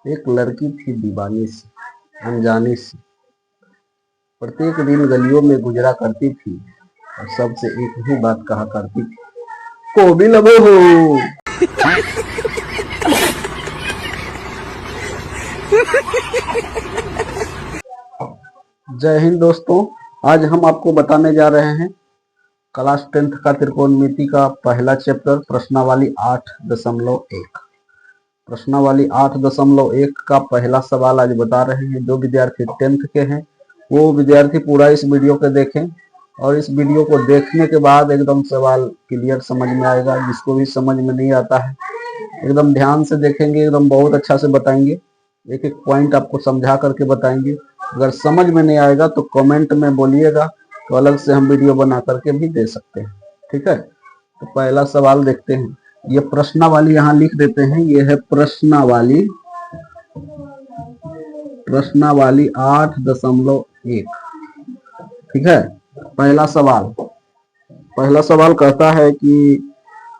एक लड़की थी दीवानी सी, अनजानी सी, प्रत्येक दिन गलियों में गुजरा करती थी और सबसे एक ही बात कहा करती थी, को भी लबो हो। जय हिंद दोस्तों, आज हम आपको बताने जा रहे हैं क्लास 10th का त्रिकोणमिति का पहला चैप्टर प्रश्नावली 8.1। प्रश्नावली 8.1 का पहला सवाल आज बता रहे हैं। जो विद्यार्थी 10th के हैं वो विद्यार्थी पूरा इस वीडियो को देखें और इस वीडियो को देखने के बाद एकदम सवाल क्लियर समझ में आएगा। जिसको भी समझ में नहीं आता है एकदम ध्यान से देखेंगे, एकदम बहुत अच्छा से बताएंगे, एक एक पॉइंट आपको समझा करके बताएंगे। अगर समझ में नहीं आएगा तो कमेंट में बोलिएगा, तो अलग से हम वीडियो बना करके भी दे सकते हैं। ठीक है, तो पहला सवाल देखते हैं। ये प्रश्नावली यहाँ लिख देते हैं, ये है प्रश्नावली 8.1। ठीक है, पहला सवाल कहता है कि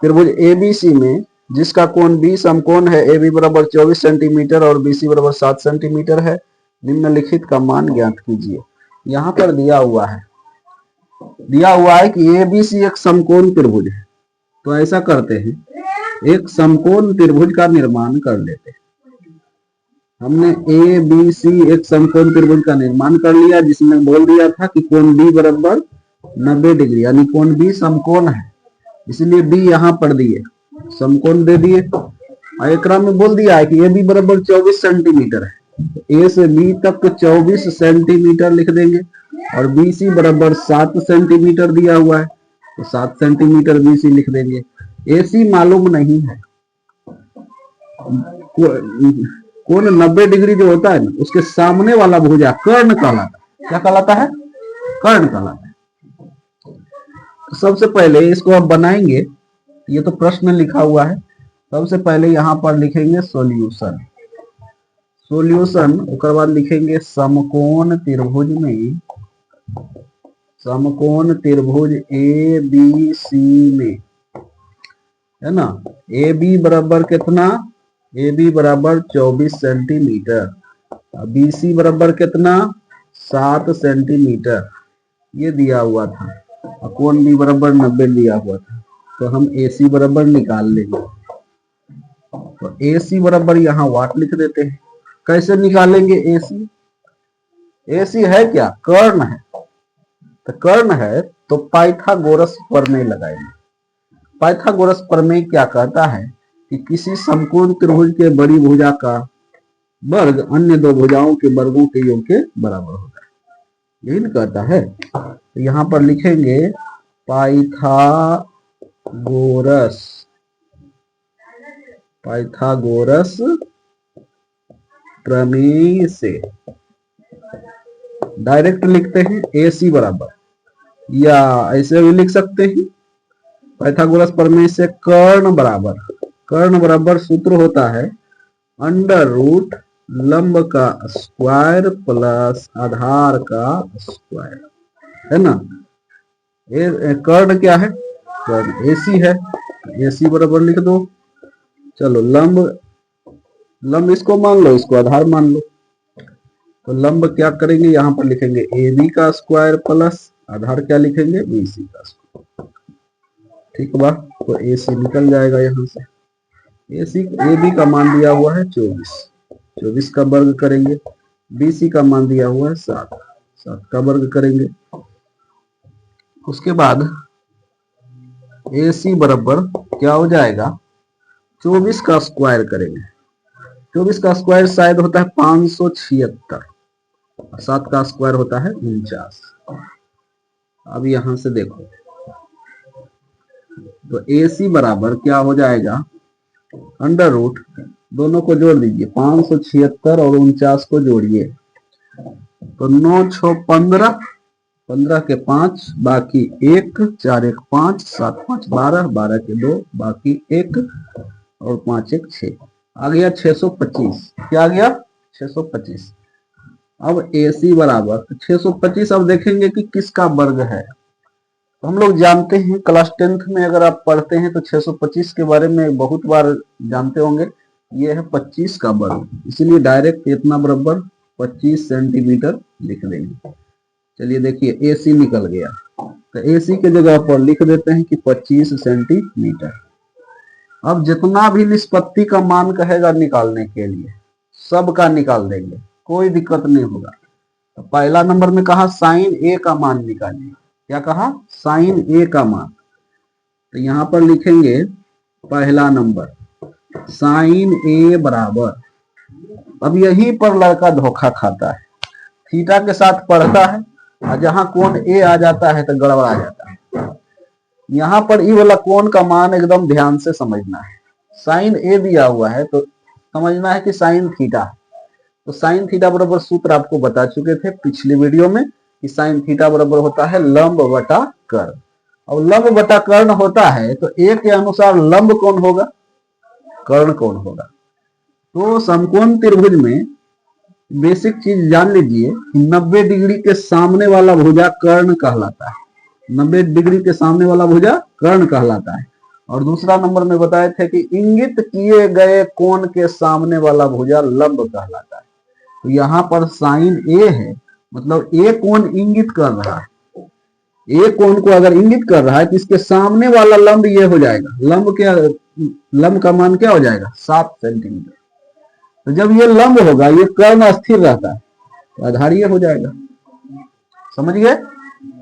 त्रिभुज एबीसी में जिसका कोण बी समकोण है, ए बी बराबर 24 सेंटीमीटर और बी सी बराबर 7 सेंटीमीटर है, निम्नलिखित का मान ज्ञात कीजिए। यहाँ पर दिया हुआ है कि ए बी सी एक समकोण त्रिभुज है। तो ऐसा करते हैं, एक समकोण त्रिभुज का निर्माण कर लेते हैं। हमने ए बी सी एक समकोण त्रिभुज का निर्माण कर लिया, जिसमें बोल दिया था कि कोण बी बराबर 90 डिग्री, यानी कोण बी समकोण है, इसलिए बी यहाँ पर दिए, समकोण दे दिए। और एक में बोल दिया है कि ए बी बराबर 24 सेंटीमीटर है, ए से बी तक 24 सेंटीमीटर लिख देंगे। और बी सी बराबर 7 सेंटीमीटर दिया हुआ है, तो 7 सेंटीमीटर बी सी लिख देंगे। ए सी मालूम नहीं है, कोण 90 डिग्री जो होता है ना, उसके सामने वाला भुजा कर्ण कहलाता है। क्या कहलाता है? कर्ण कहलाता है। तो सबसे पहले इसको आप बनाएंगे, ये तो प्रश्न लिखा हुआ है। सबसे पहले यहाँ पर लिखेंगे सॉल्यूशन, उसके बाद लिखेंगे समकोण त्रिभुज ए बी सी में, है ना, ए बी बराबर कितना, ए बी बराबर 24 सेंटीमीटर, बी सी बराबर कितना, 7 सेंटीमीटर ये दिया हुआ था, और कोण बी बराबर 90 दिया हुआ था। तो हम ए सी बराबर निकाल लेंगे। तो ए सी बराबर यहाँ वाट लिख देते हैं। कैसे निकालेंगे ए सी? ए सी है क्या? कर्ण है। तो कर्ण है तो पाइथागोरस प्रमेय लगाएंगे। पाइथागोरस प्रमेय क्या कहता है कि किसी समकोण त्रिभुज के बड़ी भुजा का वर्ग अन्य दो भुजाओं के वर्गों के योग के बराबर होता है, यही ना कहता है। तो यहाँ पर लिखेंगे पाइथागोरस प्रमेय से डायरेक्ट लिखते हैं ए सी बराबर, या ऐसे भी लिख सकते हैं पाइथागोरस प्रमेय से कर्ण बराबर सूत्र होता है अंडर रूट लंब का स्क्वायर प्लस आधार का स्क्वायर, है ना। कर्ण क्या है? कर्ण एसी है, एसी बराबर लिख दो। चलो लंब इसको मान लो, इसको आधार मान लो। तो लंब क्या करेंगे, यहाँ पर लिखेंगे ए बी का स्क्वायर प्लस आधार क्या लिखेंगे, बी सी का स्क्वायर। ठीक बा, तो ए सी निकल जाएगा यहाँ से। ए बी का मान दिया हुआ है 24 का वर्ग करेंगे, बी सी का मान दिया हुआ है 7 का वर्ग करेंगे। उसके बाद ए सी बराबर क्या हो जाएगा, 24 का स्क्वायर करेंगे। 24 का स्क्वायर शायद होता है 576, 7 का स्क्वायर होता है 49। अब यहां से देखो, तो ए सी बराबर क्या हो जाएगा, अंडर रूट दोनों को जोड़ दीजिए, 576 और 49 को जोड़िए, तो 9 6 15, 15 के 5 बाकी 1, 4 1 5, 7 5 12, 12 के 2 बाकी 1 और 5 1 6, आ गया 625। क्या आ गया? 625। अब ए सी बराबर 625। अब देखेंगे कि किसका वर्ग है। तो हम लोग जानते हैं क्लास 10th में अगर आप पढ़ते हैं तो 625 के बारे में बहुत बार जानते होंगे। ये है 25 का वर्ग, इसलिए डायरेक्ट इतना बराबर 25 सेंटीमीटर लिख देंगे। चलिए देखिए AC निकल गया, तो AC के जगह पर लिख देते हैं कि 25 सेंटीमीटर। अब जितना भी निष्पत्ति का मान कहेगा निकालने के लिए सब का निकाल देंगे, कोई दिक्कत नहीं होगा। तो पहला नंबर में कहा साइन A का मान निकालिए। क्या कहा? साइन A का मान। तो यहां पर लिखेंगे पहला नंबर साइन A बराबर, अब यहीं पर लड़का धोखा खाता है, थीटा के साथ पढ़ता है और जहां कोण A आ जाता है तो गड़बड़ा जाता है। यहां पर ई वाला कोण का मान एकदम ध्यान से समझना है। साइन A दिया हुआ है तो समझना है कि साइन थीटा, तो साइन थीटा बराबर सूत्र आपको बता चुके थे पिछले वीडियो में कि साइन थीटा बराबर होता है लंब बटा कर्ण। और लंब बटा कर्ण होता है तो A के अनुसार लंब कौन होगा? कर्ण कौन होगा? तो समकोण त्रिभुज में बेसिक चीज जान लीजिए कि 90 डिग्री के सामने वाला भुजा कर्ण कहलाता है। 90 डिग्री के सामने वाला भुजा कर्ण कहलाता है। और दूसरा नंबर में बताए थे कि इंगित किए गए कोण के सामने वाला भुजा लंब कहलाता है। तो यहाँ पर साइन A है, मतलब A कोण इंगित कर रहा है, A कोण को अगर इंगित कर रहा है तो इसके सामने वाला लंब ये हो जाएगा। लंब का मान क्या हो जाएगा? 7 सेंटीमीटर। तो जब ये लंब होगा, ये कर्ण स्थिर रहता है तो आधारीय हो जाएगा। समझ गए?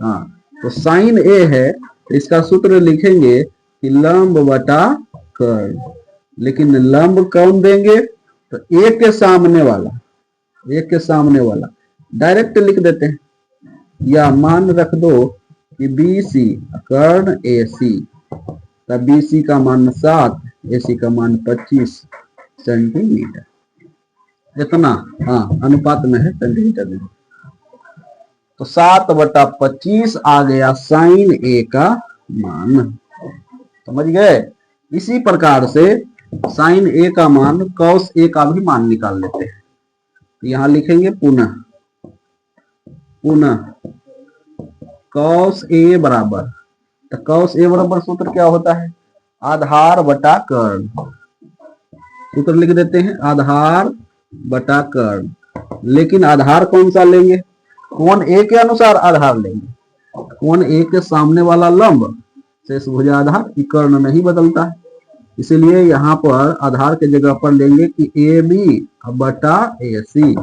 हाँ, तो साइन A है तो इसका सूत्र लिखेंगे कि लंब बटा कर्ण। लेकिन लंब कौन देंगे? तो A के सामने वाला, A के सामने वाला डायरेक्ट लिख देते हैं, या मान रख दो कि BC कर्ण AC, तब BC का मान 7, AC का मान 25 सेंटीमीटर। इतना हाँ अनुपात में है, सेंटीमीटर में। तो 7/25 आ गया साइन A का मान। समझ गए? इसी प्रकार से साइन A का मान कॉस A का भी मान निकाल लेते हैं। तो यहां लिखेंगे पुनः कॉस A बराबर, तो कॉस A बराबर सूत्र क्या होता है? आधार बटा कर्ण। सूत्र लिख देते हैं आधार बटा कर्ण। लेकिन आधार कौन सा लेंगे? कोण A के अनुसार आधार लेंगे। कोण A के सामने वाला लंब शेष भुजा आधार, कर्ण नहीं बदलता है, इसीलिए यहाँ पर आधार के जगह पर लेंगे कि AB बटा AC।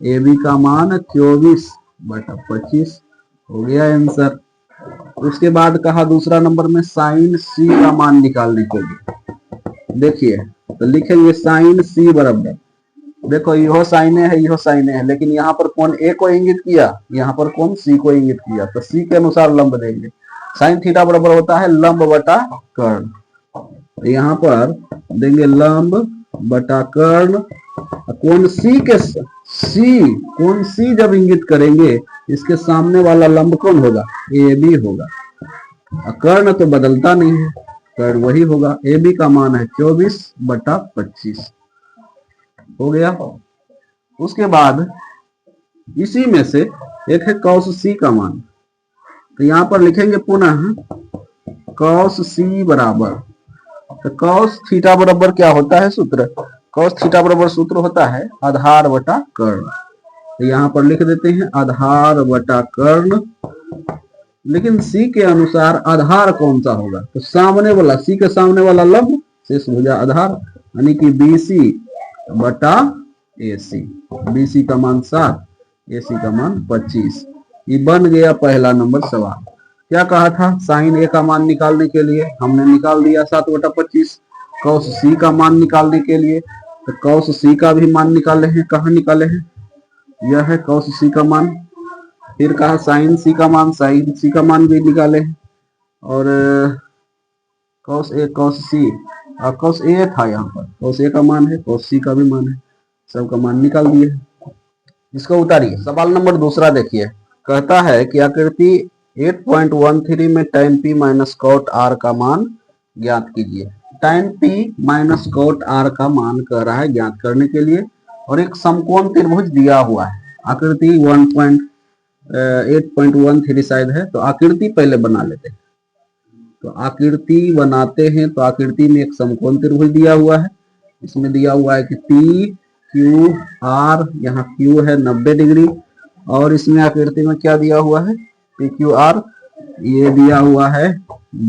AB का मान 24/25 हो गया आंसर। उसके बाद कहा दूसरा नंबर में साइन C का मान निकालने के लिए। देखिए तो लिखेंगे साइन C बराबर, देखो यह साइन है, यह साइन है, लेकिन यहाँ पर कोण A को इंगित किया, यहाँ पर कोण C को इंगित किया, तो C के अनुसार लंब देंगे। साइन थीटा बराबर होता है लंब बटा कर्ण। तो यहाँ पर देंगे लंब बटा कर्ण। कोण C जब इंगित करेंगे इसके सामने वाला लंब कौन होगा? AB होगा। कर्ण तो बदलता नहीं है, कर्ण वही होगा। AB का मान है 24/25 हो गया। उसके बाद इसी में से एक है कॉस C का मान, तो यहां पर लिखेंगे पुनः कॉस C बराबर, तो कॉस थीटा बराबर क्या होता है सूत्र? कॉस थीटा बराबर सूत्र होता है आधार बटा कर्ण। तो यहाँ पर लिख देते हैं आधार बटा कर्ण। लेकिन C के अनुसार आधार कौन सा होगा? तो सामने वाला, C के सामने वाला लंब शेष भुजा आधार, यानी कि BC बटा AC। BC का मान 7, AC का मान 25। ये बन गया पहला नंबर सवाल। क्या कहा था? साइन A का मान निकालने के लिए हमने निकाल दिया 7/25। कॉस C का मान निकालने के लिए, तो कॉस C का भी मान निकाले हैं। कहाँ निकाले हैं? यह है कॉस C का मान। फिर कहा साइन C का मान, साइन C का मान भी निकाले हैं। और कॉस C और कॉस A था, यहाँ पर कॉस A का मान है, कॉस C का भी मान है, सबका मान निकाल दिए। इसको उतारिए। सवाल नंबर दूसरा देखिए, कहता है कि आकृति 8.13 में tan P minus cot R का मान ज्ञात कीजिए। tan P minus cot R का मान कह रहा है ज्ञात करने के लिए, और एक समकोण त्रिभुज दिया हुआ है। आकृति 8.13 शायद है, तो आकृति पहले बना लेते हैं। तो आकृति बनाते हैं, तो आकृति में एक समकोण त्रिभुज दिया हुआ है, इसमें दिया हुआ है कि पी क्यू आर, यहाँ क्यू है 90 डिग्री, और इसमें आकृति में क्या दिया हुआ है, पी क्यू आर, ये दिया हुआ है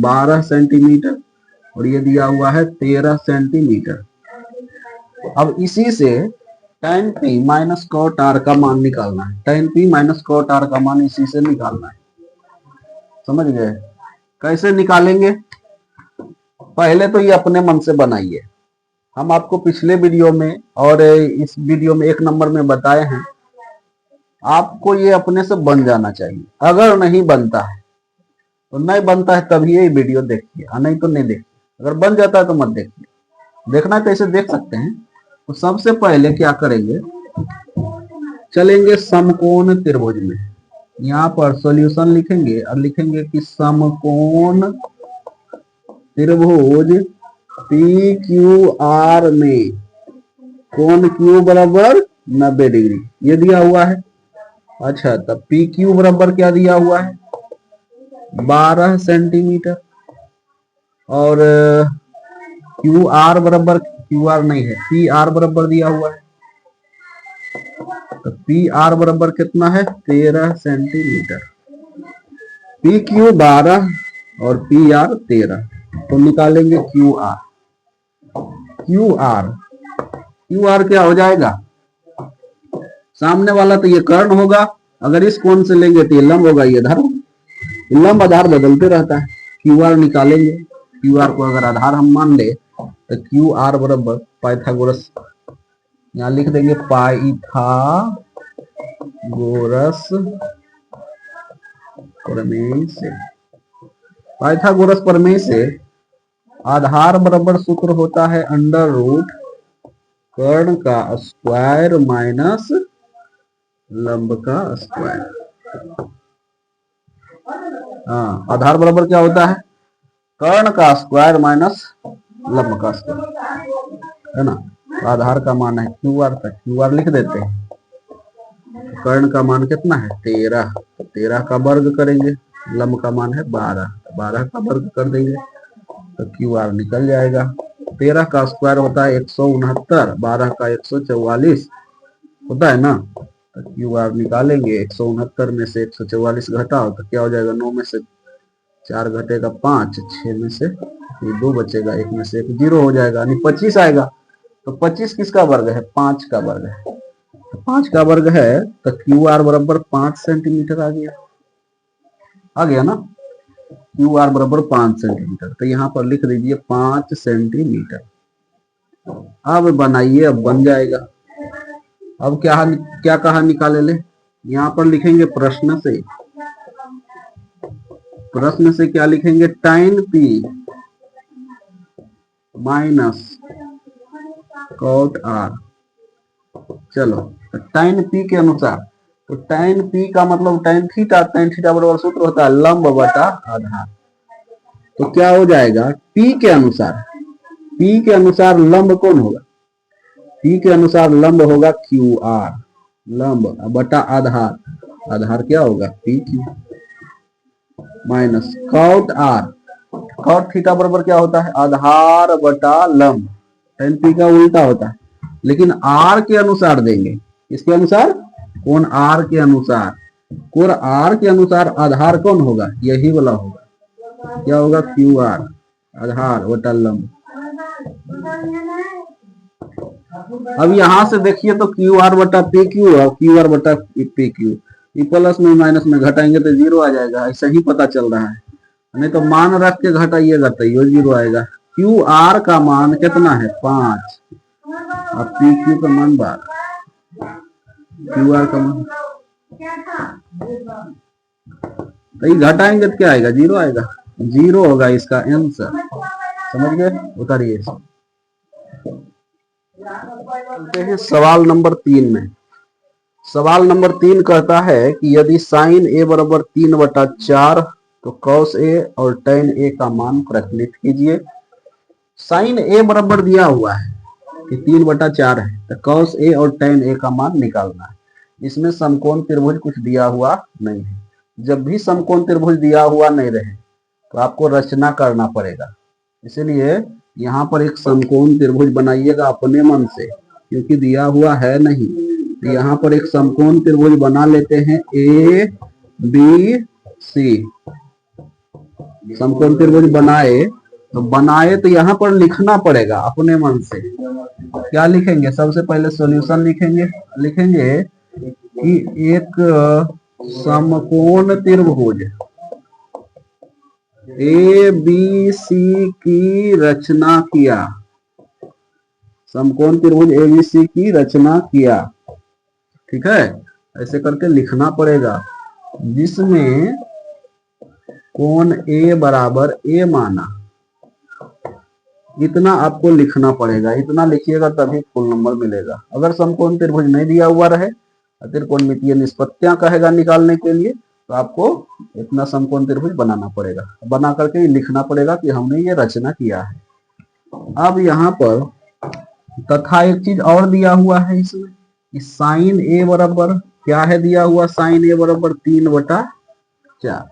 12 सेंटीमीटर और ये दिया हुआ है 13 सेंटीमीटर। अब इसी से tan p minus cot r का मान निकालना है। tan p minus cot r का मान इसी से निकालना है, समझ गए? कैसे निकालेंगे? पहले तो ये अपने मन से बनाइए। हम आपको पिछले वीडियो में और इस वीडियो में 1 नंबर में बताए हैं, आपको ये अपने से बन जाना चाहिए। अगर नहीं बनता है तो नहीं बनता है तभी ये वीडियो देखिए, नहीं तो नहीं देखिए। अगर बन जाता है तो मत देखिए, देखना है तो ऐसे देख सकते हैं। तो सबसे पहले क्या करेंगे, चलेंगे समकोण त्रिभुज में। यहाँ पर सॉल्यूशन लिखेंगे और लिखेंगे कि समकोण त्रिभुज पी क्यू आर में कोण क्यू बराबर 90 डिग्री, ये दिया हुआ है। अच्छा, तब पी क्यू बराबर क्या दिया हुआ है, 12 सेंटीमीटर, और क्यू आर बराबर, क्यू आर नहीं है, पी आर बराबर दिया हुआ है। तो पी आर बराबर कितना है, 13 सेंटीमीटर। पी क्यू 12 और पी आर 13, तो निकालेंगे Q R. Q R, Q R क्या हो जाएगा, सामने वाला तो ये कर्ण होगा, अगर इस कोण से लेंगे तो ये लंब होगा, ये आधार, लंब आधार बदलते रहता है। क्यू आर निकालेंगे। क्यू आर को अगर आधार हम मान ले तो क्यू आर बराबर पाइथागोरस, यहाँ लिख देंगे पाइथागोरस प्रमेय से। पाइथागोरस प्रमेय से आधार बराबर सूत्र होता है अंडर रूट कर्ण का स्क्वायर माइनस लंब का स्क्वायर। हाँ, आधार बराबर क्या होता है, कर्ण का स्क्वायर माइनस लंब का स्क्वायर, है ना। तो आधार का मान है क्यू आर तक, क्यू आर लिख देते हैं। कर्ण का मान कितना है, 13, तो 13 का वर्ग करेंगे, लंब का मान है 12, 12 का वर्ग कर देंगे तो क्यू आर निकल जाएगा। 13 का स्क्वायर होता है 169, 12 का 144 होता है ना। तो क्यू आर निकालेंगे, 169 में से 144 घटाओ तो क्या हो जाएगा, 9 में से 4 घटेगा 5, 6 में से 2 बचेगा, 1 में से 1 0 हो जाएगा, यानी 25 आएगा। तो 25 किसका वर्ग है, 5 का वर्ग है। तो 5 का वर्ग है तो क्यू आर बराबर 5 सेंटीमीटर आ गया ना। क्यू आर बराबर 5 सेंटीमीटर, तो यहाँ पर लिख दीजिए 5 सेंटीमीटर। अब बनाइए, अब बन जाएगा। अब क्या कहा निकाले ले, यहाँ पर लिखेंगे प्रश्न से। प्रश्न से क्या लिखेंगे, tan p minus cot r। चलो, tan p के अनुसार, तो tan p का मतलब tan थीटा, tan थीटा बराबर सूत्र होता है लंब बटा आधार। तो क्या हो जाएगा, p के अनुसार लंब कौन होगा, p के अनुसार लंब होगा क्यू आर, लंब बटा आधार, आधार क्या होगा P Q, minus cot r, cot theta बराबर क्या होता है, आधार बटा लंब, tan p का उल्टा होता है, लेकिन r के अनुसार देंगे। इसके अनुसार, कोण r के अनुसार, कोण r के अनुसार आधार कौन होगा, यही वाला होगा, क्या होगा, क्यू आर, आधार बटा लंब। अब यहां से देखिए तो क्यू आर बटा पी क्यू और क्यू आर बटा पी क्यू, ये प्लस में माइनस में घटाएंगे तो 0 आ जाएगा, ऐसा ही पता चल रहा है। नहीं तो मान रख के घटाइएगा तो ये 0 आएगा। क्यू आर का मान कितना है, 5, और पी क्यू का मान 12, क्यू आर का मान, तो ये घटाएंगे तो क्या आएगा, 0 आएगा, 0 होगा इसका आंसर। समझ गए, उतारिए। चलते हैं सवाल नंबर 3 में। सवाल नंबर 3 कहता है कि यदि साइन ए बराबर 3/4 तो कॉस ए और tan ए का मान प्रकलित कीजिए। साइन ए बराबर दिया हुआ है कि 3/4 है, तो कॉस ए और tan ए का मान निकालना है। इसमें समकोण त्रिभुज कुछ दिया हुआ नहीं है। जब भी समकोण त्रिभुज दिया हुआ नहीं रहे तो आपको रचना करना पड़ेगा, इसीलिए यहाँ पर एक समकोण त्रिभुज बनाइएगा अपने मन से, क्योंकि दिया हुआ है नहीं। तो यहाँ पर एक समकोण त्रिभुज बना लेते हैं ए बी सी। समकोण त्रिभुज बनाए तो यहाँ पर लिखना पड़ेगा अपने मन से। क्या लिखेंगे? सबसे पहले सॉल्यूशन लिखेंगे कि एक समकोण त्रिभुज ए बी सी की रचना किया। समकोण त्रिभुज ए बी सी की रचना किया, ठीक है, ऐसे करके लिखना पड़ेगा, जिसमें कोण ए बराबर ए माना। इतना आपको लिखना पड़ेगा, इतना लिखिएगा तभी फुल नंबर मिलेगा। अगर समकोण त्रिभुज नहीं दिया हुआ रहे, त्रिकोणमितीय निष्पत्तियां कहेगा निकालने के लिए, तो आपको इतना समकोण त्रिभुज बनाना पड़ेगा। बना करके लिखना पड़ेगा कि हमने ये रचना किया है। अब यहाँ पर तथा एक चीज और दिया हुआ है इसमें, कि साइन ए बराबर क्या है दिया हुआ? साइन ए बराबर 3/4।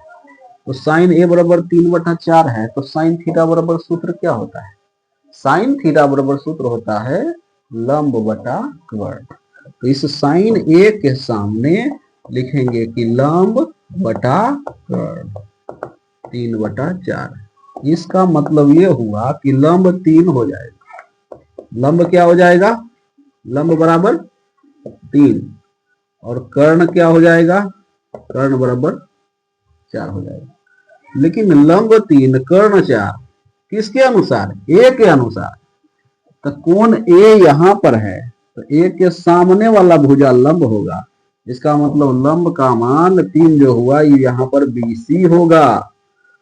तो साइन ए बराबर 3/4 है, तो साइन थीटा बराबर सूत्र क्या होता है? साइन थीटा बराबर सूत्र होता है लंब बटा कर्ण। तो इस साइन ए के सामने लिखेंगे कि लंब बटा कर्ण 3/4। इसका मतलब ये हुआ कि लंब 3 हो जाएगा। लंब क्या हो जाएगा? लंब बराबर 3 और कर्ण क्या हो जाएगा? कर्ण बराबर 4 हो जाएगा। लेकिन लंब 3 कर्ण 4 किसके अनुसार? ए के अनुसार। तो कोण ए यहां पर है, तो ए के सामने वाला भुजा लंब होगा। इसका मतलब लंब का मान 3 जो हुआ ये यहाँ पर BC होगा।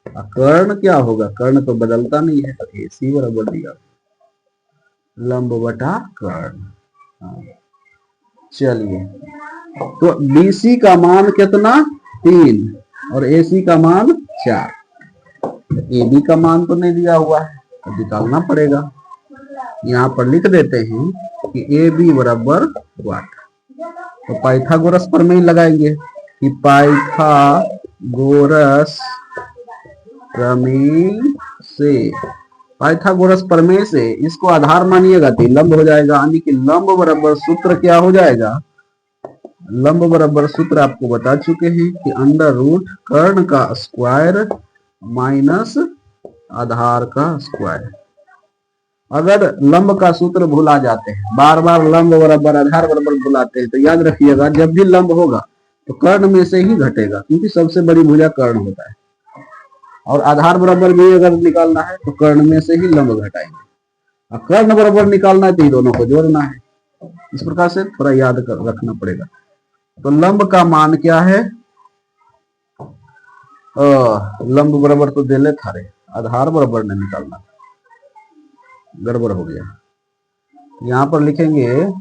कर्ण क्या होगा? कर्ण तो बदलता नहीं है, तो AC बराबर दिया लंब बटा कर्ण। चलिए, तो BC का मान कितना? 3 और AC का मान 4। AB का मान तो नहीं दिया हुआ है, तो निकालना पड़ेगा। यहाँ पर लिख देते हैं कि AB बराबर वाट। तो पाइथागोरस प्रमेय लगाएंगे कि पाइथागोरस प्रमेय से इसको आधार मानिएगा तो लंब हो जाएगा। यानी कि लंब बराबर सूत्र क्या हो जाएगा? लंब बराबर सूत्र आपको बता चुके हैं कि अंडर रूट कर्ण का स्क्वायर माइनस आधार का स्क्वायर। अगर लंब का सूत्र भुला जाते हैं, बार बार लंब बराबर आधार बराबर भुलाते हैं, तो याद रखिएगा जब भी लंब होगा तो कर्ण में से ही घटेगा, क्योंकि सबसे बड़ी भुजा कर्ण होता है। और आधार बराबर भी अगर निकालना है तो कर्ण में से ही लंब घटाएंगे, और कर्ण बराबर निकालना है तो ये दोनों को जोड़ना है। इस प्रकार से थोड़ा याद कर रखना पड़ेगा। तो लंब का मान क्या है? लंब बराबर तो देले थारे, आधार बराबर ने निकालना, गड़बड़ हो गया। यहाँ पर लिखेंगे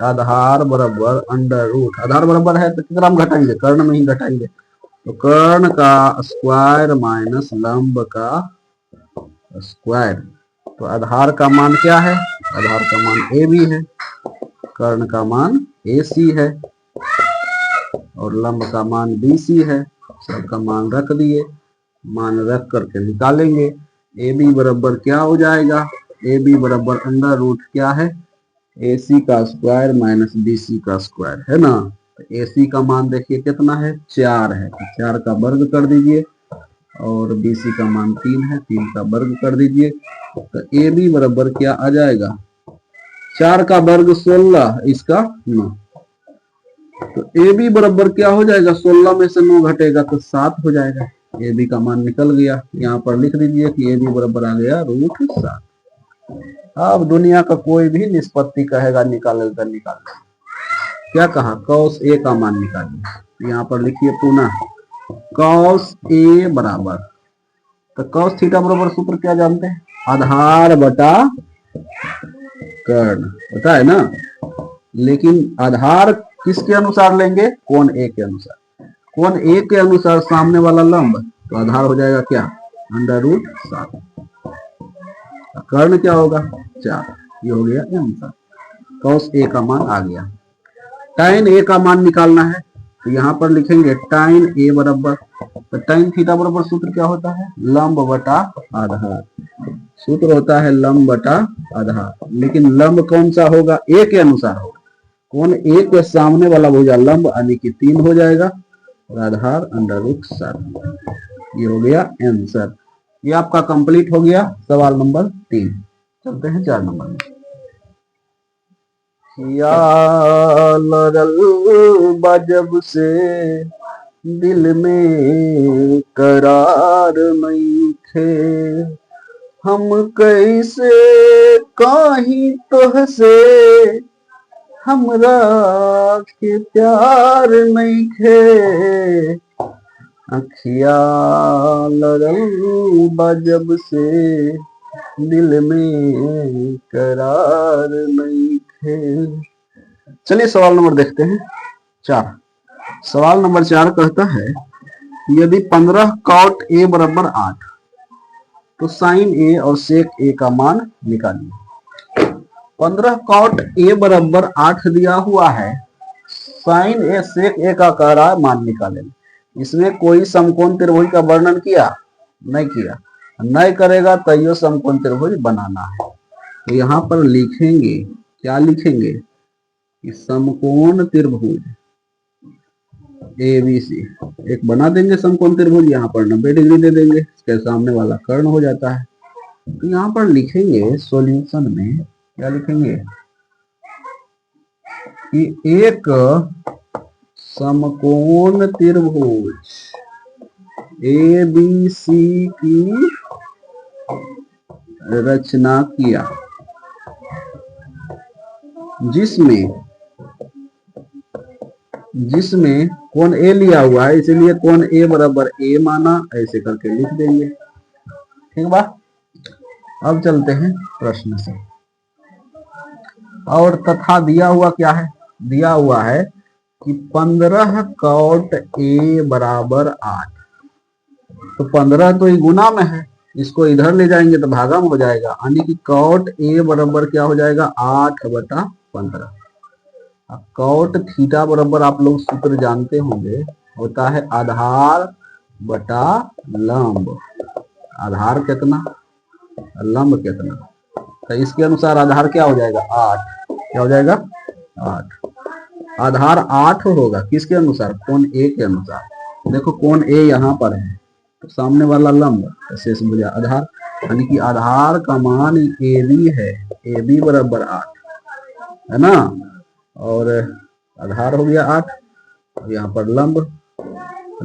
आधार बराबर अंडर रूट। आधार बराबर है तो कितना हम घटाएंगे? कर्ण में ही घटाएंगे। तो कर्ण का स्क्वायर माइनस लंब का स्क्वायर। तो आधार का मान क्या है? आधार का मान AB है, कर्ण का मान AC है और लंब का मान BC है। सबका मान रख दिए, मान रख करके निकालेंगे। AB बराबर क्या हो जाएगा? AB बराबर अंडर रूट क्या है? AC का स्क्वायर माइनस BC का स्क्वायर, है ना। तो AC का मान देखिए कितना है? 4 है, तो 4 का वर्ग कर दीजिए, और BC का मान 3 है, 3 का वर्ग कर दीजिए। तो AB बराबर क्या आ जाएगा? 4 का वर्ग 16, इसका 9। तो AB बराबर क्या हो जाएगा? 16 में से 9 घटेगा तो 7 हो जाएगा। AB का मान निकल गया। यहाँ पर लिख दीजिए कि AB बराबर आ गया √7। अब दुनिया का कोई भी निष्पत्ति कहेगा निकाले तो निकाल। क्या कहा? cos A का मान निकालिए। यहाँ पर लिखिए पुनः cos A बराबर, तो cos थीटा बराबर सूत्र क्या जानते हैं? आधार बटा कर्ण, पता है ना। लेकिन आधार किसके अनुसार लेंगे? कोण A के अनुसार। कोण A के अनुसार सामने वाला लंब, तो आधार हो जाएगा क्या? √7। कर्ण क्या होगा? 4। ये हो गया आंसर। cos A का मान आ गया। tan A का मान निकालना है, तो यहाँ पर लिखेंगे tan A बराबर, तो tan थीटा बराबर सूत्र क्या होता है? लंब बटा आधार। सूत्र होता है लंब बटा आधार, लेकिन लंब कौन सा होगा, ए के अनुसार होगा। कोण ए के सामने वाला भुजा लंब यानी कि 3 हो जाएगा और आधार √7। ये हो गया आंसर। ये आपका कंप्लीट हो गया सवाल नंबर 3। चलते हैं 4 नंबर में। या लड़ल बजब से दिल में करार नहीं थे, हम कैसे काही तोहसे हमरा के प्यार नहीं थे। अखिया लड़ल बजब से दिल में करार नहीं थे। चलिए सवाल नंबर देखते हैं 4। सवाल नंबर 4 कहता है यदि 15 cot a बराबर 8 तो साइन ए और सेक ए का मान निकालिए। 15 cot a बराबर 8 दिया हुआ है, साइन ए सेक ए का कह रहा है मान निकालें। इसमें कोई समकोण त्रिभुज का वर्णन किया नहीं किया, नहीं करेगा तो ये समकोण त्रिभुज बनाना है। तो यहाँ पर लिखेंगे, क्या लिखेंगे कि समकोण त्रिभुज ABC एक बना देंगे समकोण त्रिभुज। यहाँ पर 90 डिग्री दे देंगे, इसके सामने वाला कर्ण हो जाता है। तो यहाँ पर लिखेंगे सॉल्यूशन में, क्या लिखेंगे कि एक समकोण त्रिभुज ABC की रचना किया जिसमें कोण ए लिया हुआ है, इसलिए कोण ए बराबर ए माना, ऐसे करके लिख देंगे। ठीक बा। अब चलते हैं प्रश्न से। और तथा दिया हुआ क्या है, दिया हुआ है कि 15 cot a बराबर 8। तो 15 तो गुना में है, इसको इधर ले जाएंगे तो भागा में हो जाएगा, यानी कि cot a बराबर क्या हो जाएगा 8/15। cot थीटा बराबर आप लोग सूत्र जानते होंगे, होता है आधार बटा लंब। आधार कितना, लंब कितना, तो इसके अनुसार आधार क्या हो जाएगा 8। क्या हो जाएगा 8। आधार 8 होगा किसके अनुसार, कोण ए के अनुसार। देखो कोण ए यहाँ पर है, तो सामने वाला लंब तो शेष भुजा आधार, यानी कि आधार का मान AB है, AB बराबर 8 है ना। और आधार हो गया 8, यहाँ पर लंब,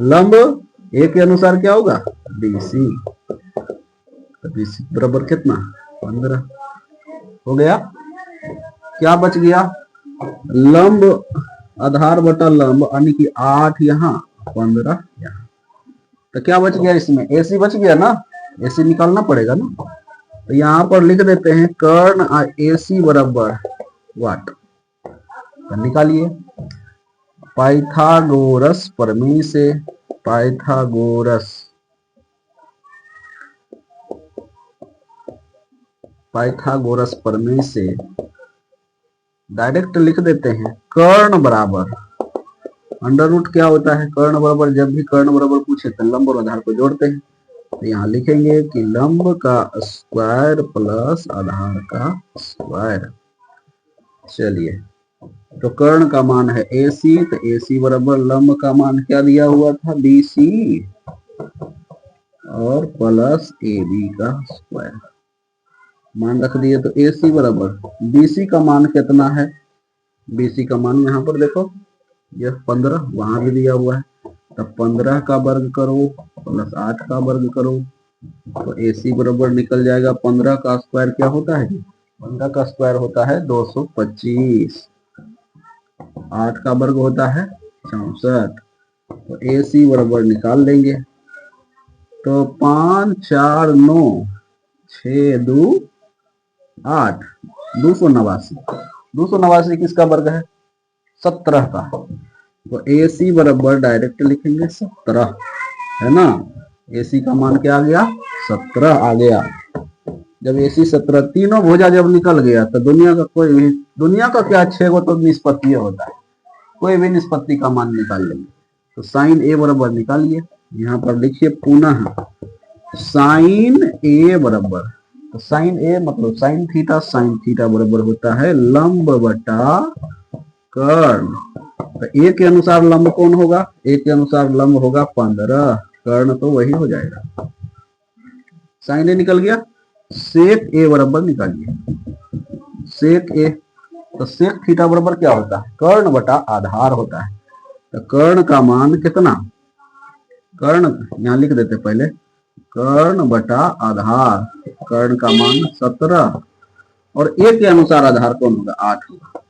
लंब ए के अनुसार क्या होगा BC। तो BC बराबर कितना 15 हो गया। क्या बच गया, लंब आधार बटा लंब, यानी कि 8 यहाँ 15 यहाँ। तो क्या बच गया इसमें, AC बच गया ना, AC निकालना पड़ेगा ना। तो यहाँ पर लिख देते हैं कर्ण AC बराबर वाट। तो निकालिए पाइथागोरस प्रमेय से, पाइथागोरस प्रमेय से डायरेक्ट लिख देते हैं कर्ण बराबर अंडर रूट। क्या होता है कर्ण बराबर, जब भी कर्ण बराबर पूछे तो लंब और आधार को जोड़ते हैं। तो यहाँ लिखेंगे कि लंब का स्क्वायर प्लस आधार का स्क्वायर। चलिए, तो कर्ण का मान है AC, तो AC बराबर लंब का मान क्या दिया हुआ था BC और प्लस AB का स्क्वायर मान रख दिए। तो AC बराबर BC का मान कितना है, BC का मान यहाँ पर देखो यह 15, वहां भी दिया हुआ है। तब 15 का वर्ग करो प्लस 8 का वर्ग करो, तो AC बराबर निकल जाएगा 15 का स्क्वायर क्या होता है, 15 का स्क्वायर होता है 225, 8 का वर्ग होता है 64। तो AC बराबर निकाल लेंगे। तो 5 4 9 6 2 8 289 किसका वर्ग है 17 का। तो AC बराबर डायरेक्ट लिखेंगे 17 है ना। AC का मान क्या आ गया 17 आ गया। जब AC 17 तीनों भुजा जब निकल गया तो दुनिया का क्या 6 गो तो निष्पत्ति होता है, कोई भी निष्पत्ति का मान निकाल लेंगे। तो साइन A बराबर निकालिए। यहाँ पर लिखिए पुनः साइन A बराबर तो साइन ए मतलब साइन थीटा बराबर होता है लंब बटा कर्ण। तो ए के अनुसार लंब कौन होगा, ए के अनुसार लंब होगा 15, कर्ण तो वही हो जाएगा, साइन ए निकल गया। सेक ए बराबर निकालिए, सेक ए, तो सेक थीटा बराबर क्या होता है, कर्ण बटा आधार होता है। तो कर्ण का मान कितना, कर्ण यहां लिख देते पहले, कर्ण बटा आधार, कर्ण का मान 17 और ए के अनुसार आधार कौन होगा 8 होगा।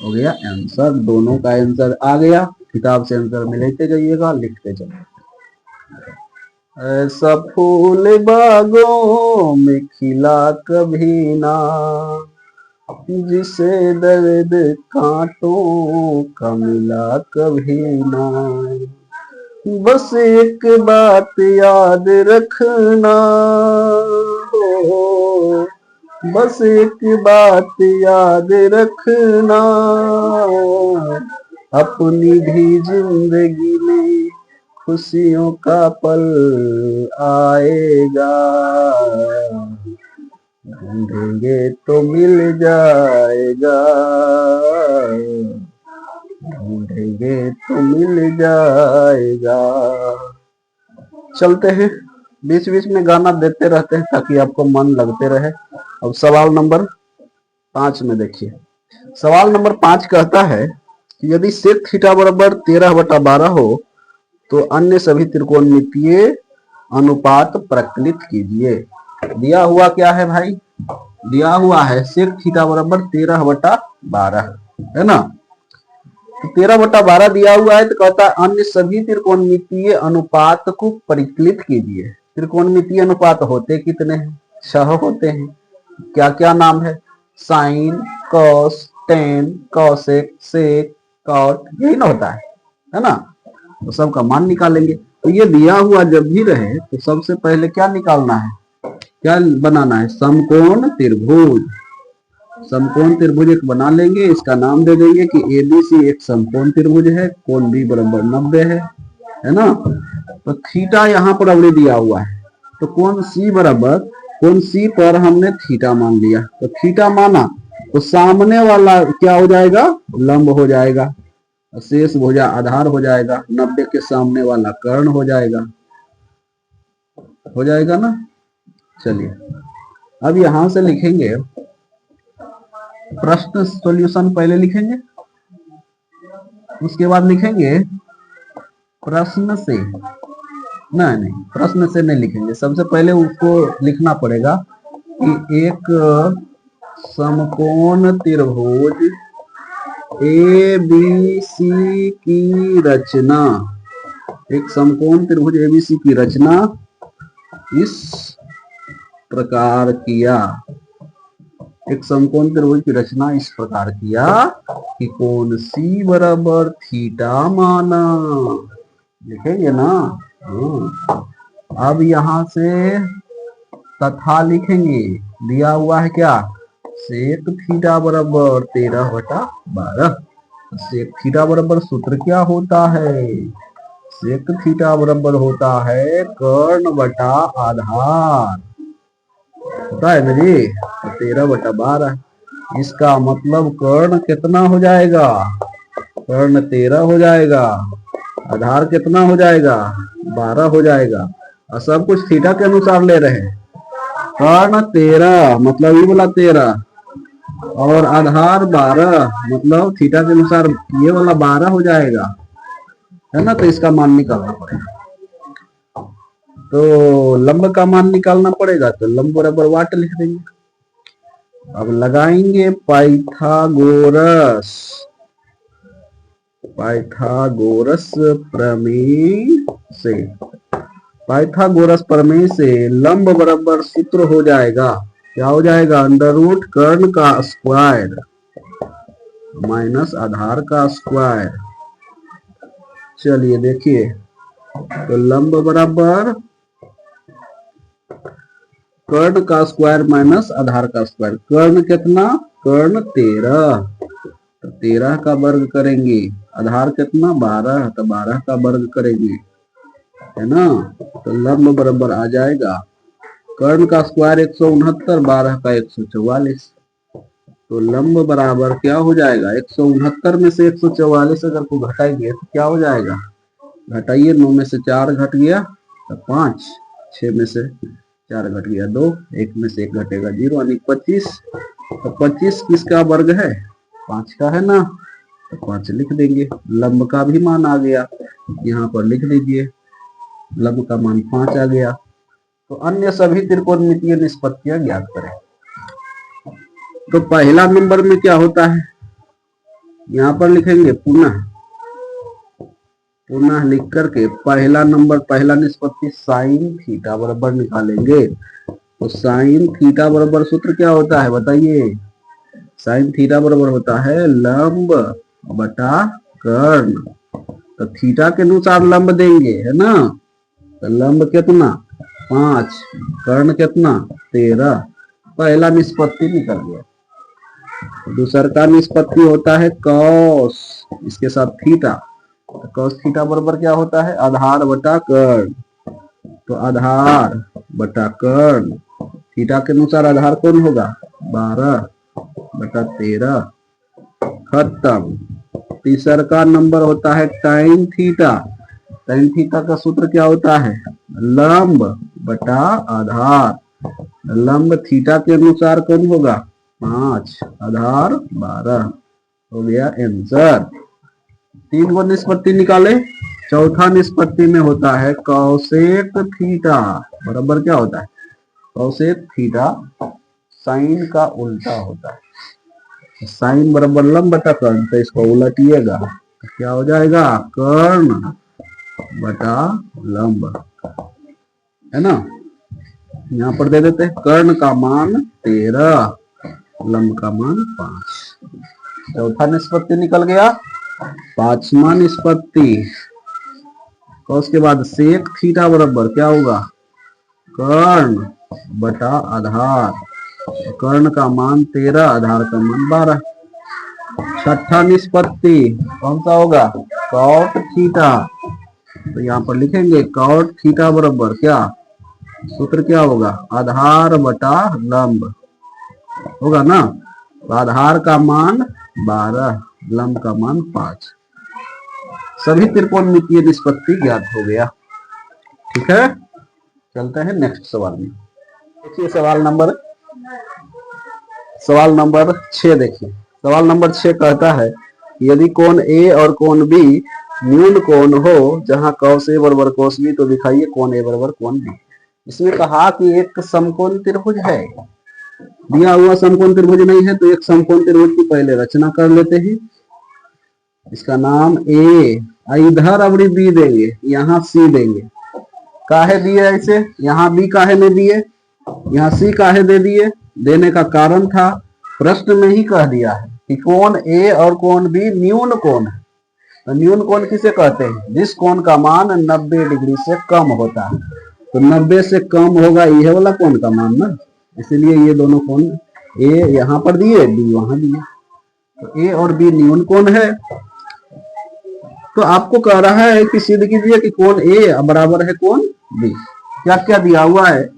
हो गया आंसर, दोनों का आंसर आ गया। किताब से आंसर में लेते जाइएगा, लिखते जाइए। ऐसा फूल बागों में खिला कभी ना, जिसे दर्द कांटों का मिला कभी ना, बस एक बात याद रखना हो, बस एक बात याद रखना, अपनी भी जिंदगी में खुशियों का पल आएगा, ढूंढेंगे तो मिल जाएगा, ढूंढेंगे तो मिल जाएगा। चलते हैं, बीच बीच में गाना देते रहते हैं ताकि आपको मन लगते रहे। अब सवाल नंबर 5 में देखिए, सवाल नंबर 5 कहता है कि यदि सेक थीटा बराबर 13/12 हो तो अन्य सभी त्रिकोणमितीय अनुपात प्रकलित कीजिए। दिया हुआ क्या है भाई, दिया हुआ है सेक थीटा बराबर 13/12 है ना, तो 13/12 दिया हुआ है, तो कहता है अन्य सभी त्रिकोणमितीय अनुपात को परिकलित कीजिए। त्रिकोणमितीय अनुपात होते कितने हैं, 6 होते हैं। क्या क्या नाम है, साइन, कॉस, टेन, कॉसेक, सेक, कॉट, यही ना होता है ना। तो सबका मान निकालेंगे। तो ये दिया हुआ जब भी रहे तो सबसे पहले क्या निकालना है, क्या बनाना है, समकोण त्रिभुज। समकोण त्रिभुज एक बना लेंगे, इसका नाम दे देंगे कि एबीसी एक समकोण त्रिभुज है, कोण बी बराबर 90 है ना। तो थीटा यहाँ पर अवधि दिया हुआ है, तो कोण सी बराबर, कोण सी पर हमने थीटा मान लिया, तो थीटा माना तो सामने वाला क्या हो जाएगा, लंब हो जाएगा, शेष भुजा आधार हो जाएगा, 90 के सामने वाला कर्ण हो जाएगा ना। चलिए अब यहां से लिखेंगे प्रश्न सॉल्यूशन, पहले लिखेंगे उसके बाद लिखेंगे प्रश्न से, नहीं प्रश्न से नहीं लिखेंगे, सबसे पहले उसको लिखना पड़ेगा कि एक समकोण त्रिभुज एबीसी की रचना, एक समकोण त्रिभुज एबीसी की रचना इस प्रकार किया, एक समकोण त्रिभुज की रचना इस प्रकार किया कि कोण सी बराबर थीटा माना, लिखेंगे ना। अब यहां से तथा लिखेंगे, दिया हुआ है क्या, सेक थीटा बराबर 13/12। सेक थीटा बराबर सूत्र क्या होता है, सेक थीटा बराबर होता है कर्ण बटा आधार, होता है ना जी, 13/12। इसका मतलब कर्ण कितना हो जाएगा, कर्ण 13 हो जाएगा, आधार कितना हो जाएगा, 12 हो जाएगा, और सब कुछ थीटा के अनुसार ले रहे हैं। कर्ण 13 मतलब ये वाला 13 और आधार 12 मतलब थीटा के अनुसार ये वाला 12 हो जाएगा, है ना। तो इसका मान निकालना पड़ेगा, तो लंब का मान निकालना पड़ेगा, तो लंब बराबर वाट लिख देंगे। अब लगाएंगे पाइथागोरस प्रमेय से, पाइथागोरस प्रमेय से लंब बराबर सूत्र हो जाएगा, क्या हो जाएगा, अंडर रूट कर्ण का स्क्वायर माइनस आधार का स्क्वायर। चलिए देखिए, तो लंब बराबर कर्ण का स्क्वायर माइनस आधार का स्क्वायर, कर्ण कितना, कर्ण 13, तो 13 का वर्ग करेंगे, आधार कितना 12, तो 12 का वर्ग करेंगे, है ना। तो लंब बराबर आ जाएगा कर्ण का स्क्वायर 169, 12 का 144। तो लंब बराबर क्या हो जाएगा, 169 में से 144 अगर को घटाएंगे तो क्या हो जाएगा, घटाइए, 9 में से 4 घट गया तो 5, 6 में से 4 घट गया 2, 1 में से 1 घटेगा 0, यानी 25। तो 25 किसका वर्ग है, 5 का है ना, तो 5 लिख देंगे। लंब का भी मान आ गया, यहाँ पर लिख दीजिए, लंब का मान 5 आ गया। तो अन्य सभी त्रिकोणमितीय निष्पत्तियां ज्ञात करें। तो पहला नंबर में क्या होता है, यहाँ पर लिखेंगे पुनः लिख करके पहला नंबर, पहला निष्पत्ति साइन थीटा बराबर निकालेंगे। तो साइन थीटा बराबर सूत्र क्या होता है बताइए, साइन थीटा बराबर होता है लंब बटा कर्ण। तो थीटा के अनुसार लंब देंगे है ना, तो लंब कितना 5, कर्ण कितना 13। पहला निष्पत्ति निकल गया। दूसरा का निष्पत्ति होता है कॉस, इसके साथ थीटा। तो कॉस थीटा बराबर क्या होता है, आधार बटा कर्ण। तो आधार बटा कर्ण, थीटा के अनुसार आधार कौन होगा 12 बटा 13, खत्म। तीसरा का नंबर होता है टाइन थीटा। टाइन थीटा का सूत्र क्या होता है, लंब बटा आधार। लंब थीटा के अनुसार कौन होगा 5, आधार 12, हो गया आंसर। 3 गो निष्पत्ति निकाले। चौथा निष्पत्ति में होता है कौसेक थीटा बराबर क्या होता है, कौसेक थीटा साइन का उल्टा होता है। साइन बराबर लंब बटा कर्ण, तो इसको उलटिएगा तो क्या हो जाएगा, कर्ण बटा लंब, है ना। यहाँ पर दे देते हैं कर्ण का मान 13, लंब का मान 5। चौथा निष्पत्ति निकल गया। पांचवा निष्पत्ति, उसके बाद सेक थीटा बराबर क्या होगा, कर्ण बटा आधार। कर्ण का मान 13, आधार का मान 12। छठा निष्पत्ति कौन सा होगा, कॉट थीटा। तो यहाँ पर लिखेंगे कॉट थीटा बराबर क्या, सूत्र क्या होगा, आधार बटा लंब होगा ना। तो आधार का मान 12, लंब का मान 5। सभी त्रिकोणमितीय निष्पत्ति ज्ञात हो गया। ठीक है, चलते हैं नेक्स्ट सवाल में। देखिए सवाल नंबर 6 देखिए। सवाल नंबर 6 कहता है यदि कोण ए और कोण बी न्यून कोण हो जहां कॉस ए बराबर कॉस बी, तो दिखाइए कोण ए बराबर कोण बी। इसमें कहा कि एक समकोण त्रिभुज है, दिया हुआ समकोण त्रिभुज नहीं है, तो एक समकोण त्रिभुज की पहले रचना कर लेते हैं। इसका नाम ए, इधर अब बी देंगे, यहाँ सी देंगे। काहे दिए ऐसे, यहाँ बी काहे नहीं दिए, यहाँ सी काहे दे दिए, देने का कारण था प्रश्न में ही कह दिया है कि कोण ए और कोण बी न्यून कोण है। तो न्यून कोण किसे कहते हैं, जिस कोण का मान 90 डिग्री से कम होता है। तो 90 से कम होगा यह वाला कोण का मान ना, इसीलिए ये दोनों कोण ए यहाँ पर दिए, बी वहां दिए। तो ए और बी न्यून कोण है। तो आपको कह रहा है कि सिद्ध कीजिए कि कोण ए बराबर है कोण बी। क्या क्या दिया हुआ है,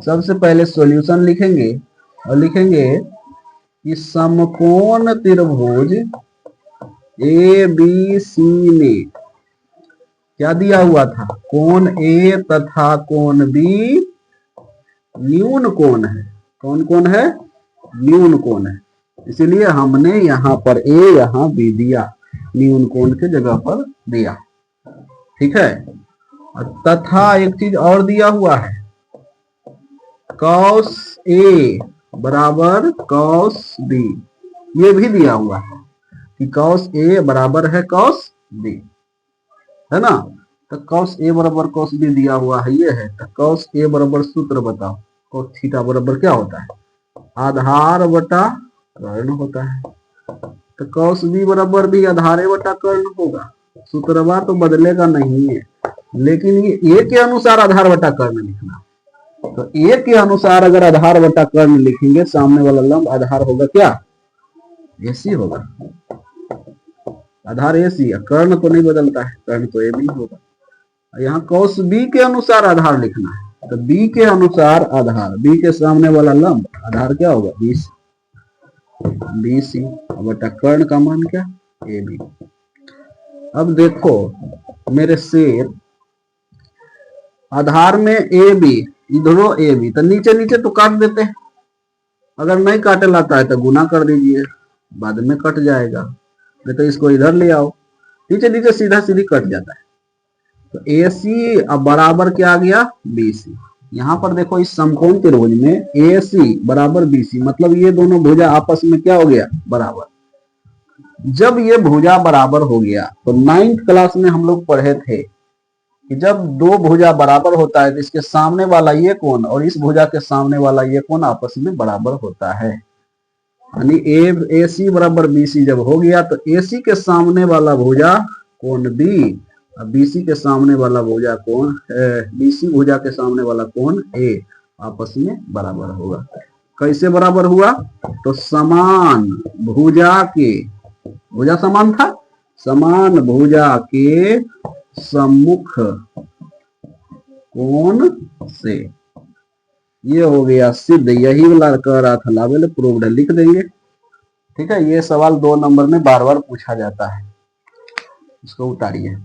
सबसे पहले सॉल्यूशन लिखेंगे और लिखेंगे कि समकोण त्रिभुज ए बी सी में क्या दिया हुआ था, कोण ए तथा कोण बी न्यून कोण है। कौन कोण है, न्यून कोण है। इसीलिए हमने यहाँ पर ए यहाँ बी दिया, न्यून कोण के जगह पर दिया। ठीक है, तथा एक चीज और दिया हुआ है, कॉस ए बराबर कॉस बी, ये भी दिया हुआ है कि कॉस ए बराबर है कॉस बी, है ना। तो कॉस ए बराबर कॉस बी दिया हुआ है, ये है। तो कॉस ए बराबर सूत्र बताओ, कॉस थीटा बराबर क्या होता है, आधार बटा कर्ण होता है। तो कॉस बी बराबर भी आधार बटा कर्ण होगा। सूत्रवा तो बदलेगा नहीं है, लेकिन ये ए के अनुसार आधार बटा कर्ण लिखना। तो ए के अनुसार अगर आधार बटा कर्ण लिखेंगे, सामने वाला लंब आधार होगा क्या, एसी होगा। आधार एसी, कर्ण तो नहीं बदलता है, कर्ण तो ए बी होगा। यहाँ कॉस बी के अनुसार आधार लिखना है, तो बी के अनुसार आधार, बी के सामने वाला लंब आधार क्या होगा, बी सी बटा कर्ण का मान क्या, ए बी। अब देखो मेरे शेर, आधार में ए बी, इधरों ए बी, तो नीचे नीचे तो काट देते हैं, अगर नहीं काटे लाता है तो गुना कर दीजिए, बाद में कट जाएगा, नहीं तो इसको इधर ले आओ, नीचे नीचे सीधा सीधी कट जाता है। तो ए सी अब बराबर क्या आ गया, बी सी। यहाँ पर देखो इस समकोण त्रिभुज में ए सी बराबर बी सी, मतलब ये दोनों भुजा आपस में क्या हो गया, बराबर। जब ये भुजा बराबर हो गया तो 9th क्लास में हम लोग पढ़े थे कि जब दो भुजा बराबर होता है तो इसके सामने वाला ये कोण और इस भुजा के सामने वाला ये कोण आपस में बराबर होता है। यानी ए सी बराबर बी सी जब हो गया तो ए सी के सामने वाला भुजा कोण बी और बी सी के सामने वाला भुजा कोण, बी सी भुजा के सामने वाला कोण ए आपस में बराबर होगा। कैसे बराबर हुआ, तो समान भुजा के, भुजा समान था, समान भुजा के सम्मुख कोण से, ये हो गया सिद्ध। यही वाला कह रहा था लावेल, प्रूव्ड लिख देंगे। ठीक है, ये सवाल 2 नंबर में बार बार पूछा जाता है, इसको उतारिए।